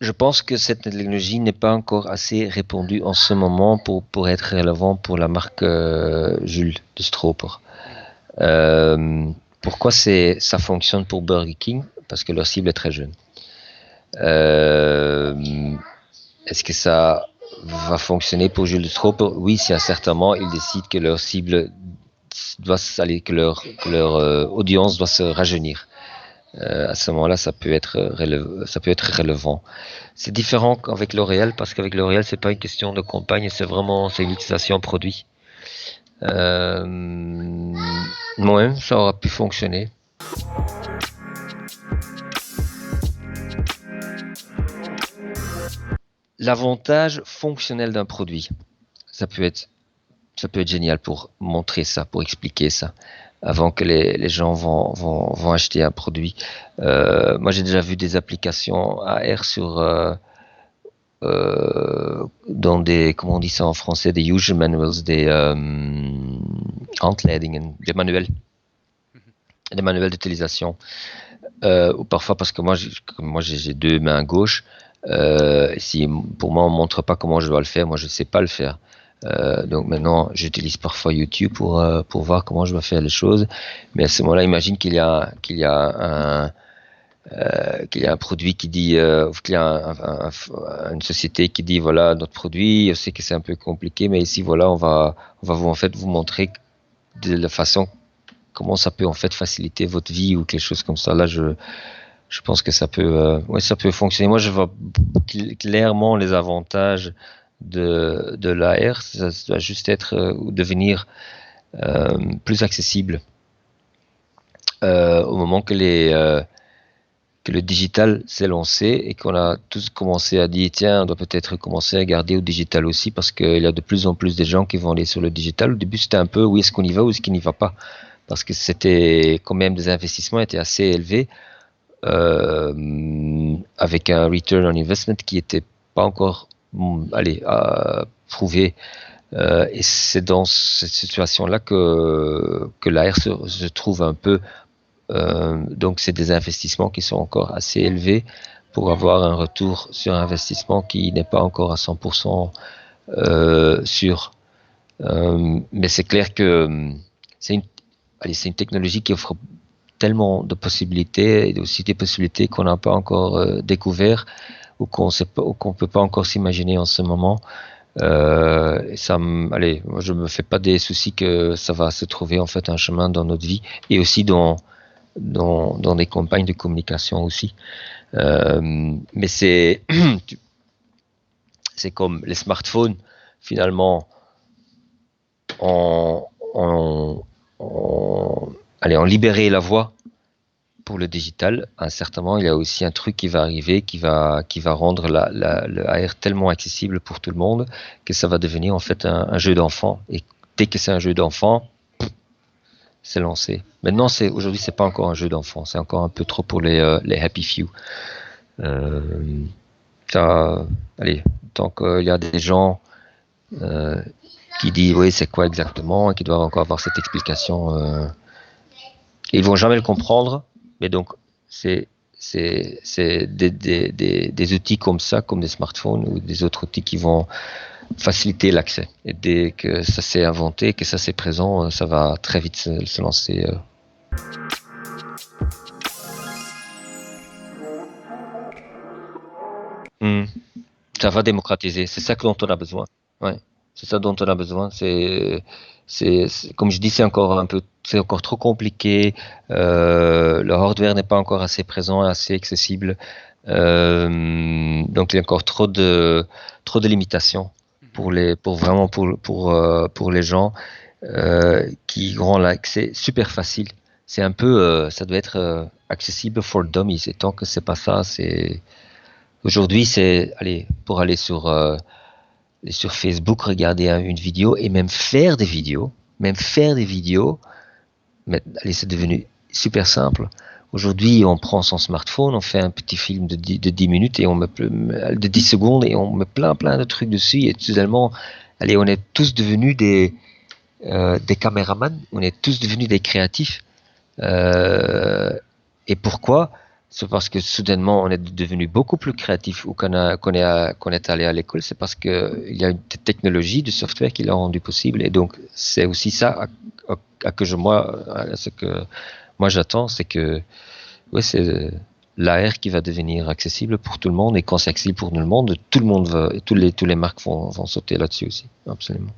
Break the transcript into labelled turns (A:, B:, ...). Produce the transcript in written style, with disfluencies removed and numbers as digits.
A: Je pense que cette technologie n'est pas encore assez répandue en ce moment pour être relevant pour la marque Jules de Stroper. Pourquoi ça fonctionne pour Burger King? Parce que leur cible est très jeune. Est-ce que ça va fonctionner pour Jules de Stroper? Oui, si à un certain moment ils décident que leur cible que leur audience doit se rajeunir. À ce moment-là, ça peut être relevant. C'est différent qu'avec L'Oréal, parce qu'avec L'Oréal, c'est pas une question de campagne, c'est une utilisation produit. Ouais, ça aura pu fonctionner. L'avantage fonctionnel d'un produit, ça peut être génial pour montrer ça, pour expliquer ça, avant que les gens vont acheter un produit. Moi, j'ai déjà vu des applications AR dans des, comment on dit ça en français, des user manuals, des handleidingen, des manuels d'utilisation. Ou parfois, parce que moi j'ai deux mains gauches, si pour moi on montre pas comment je dois le faire, moi je sais pas le faire. Donc maintenant j'utilise parfois YouTube pour voir comment je dois faire les choses. Mais à ce moment-là, imagine qu'il y a un produit qui dit, qu'il y a une société qui dit voilà notre produit, je sais que c'est un peu compliqué, mais ici voilà on va vous montrer de la façon comment ça peut en fait faciliter votre vie ou quelque chose comme ça. Là je pense que ça peut fonctionner. Moi je vois clairement les avantages de l'AR. Ça doit juste être ou devenir plus accessible au moment que le digital s'est lancé et qu'on a tous commencé à dire tiens, on doit peut-être commencer à garder au digital aussi, parce qu'il y a de plus en plus de gens qui vont aller sur le digital. Au début, c'était un peu où est-ce qu'on y va ou est-ce qu'on n'y va pas, parce que c'était quand même des investissements étaient assez élevés, avec un return on investment qui était pas encore prouvé. Et c'est dans cette situation-là que l'AR se trouve un peu. Donc c'est des investissements qui sont encore assez élevés pour avoir un retour sur investissement qui n'est pas encore à 100% sûr. Mais c'est clair que c'est une technologie qui offre tellement de possibilités et aussi des possibilités qu'on n'a pas encore découvert ou qu'on peut pas encore s'imaginer en ce moment. Moi je me fais pas des soucis que ça va se trouver en fait un chemin dans notre vie et aussi dans des campagnes de communication aussi. Mais c'est comme les smartphones, finalement, ont libéré la voie pour le digital. À un certain moment, il y a aussi un truc qui va arriver, qui va rendre le AR tellement accessible pour tout le monde que ça va devenir en fait un jeu d'enfant. Et dès que c'est un jeu d'enfant, c'est lancé. Maintenant, aujourd'hui, c'est pas encore un jeu d'enfant, c'est encore un peu trop pour les happy few. Tant qu'il y a des gens qui disent oui, c'est quoi exactement, et qui doivent encore avoir cette explication, ils vont jamais le comprendre. Mais donc, c'est des outils comme ça, comme des smartphones ou des autres outils qui vont faciliter l'accès. Et dès que ça s'est inventé, que ça s'est présent, ça va très vite se lancer. Ça va démocratiser. C'est ça dont on a besoin. Ouais. C'est ça dont on a besoin. Comme je dis, c'est encore trop compliqué. Le hardware n'est pas encore assez présent, assez accessible. Donc il y a encore trop de limitations pour les gens qui rendent l'accès super facile. C'est un peu, ça doit être accessible for dummies. Et tant que c'est pas ça, aujourd'hui, pour aller sur Facebook, regarder une vidéo et même faire des vidéos, mais c'est devenu super simple. Aujourd'hui, on prend son smartphone, on fait un petit film de 10 minutes et de 10 secondes et on met plein de trucs dessus et totalement, on est tous devenus des caméramans, on est tous devenus des créatifs. Et pourquoi? C'est parce que soudainement on est devenu beaucoup plus créatif ou qu'on est allé à l'école. C'est parce que il y a une technologie du software qui l'a rendu possible. Et donc c'est aussi ça à ce que moi j'attends, c'est que ouais, c'est l'AR qui va devenir accessible pour tout le monde. Et quand c'est accessible pour tout le monde va, tous les marques vont sauter là-dessus aussi. Absolument.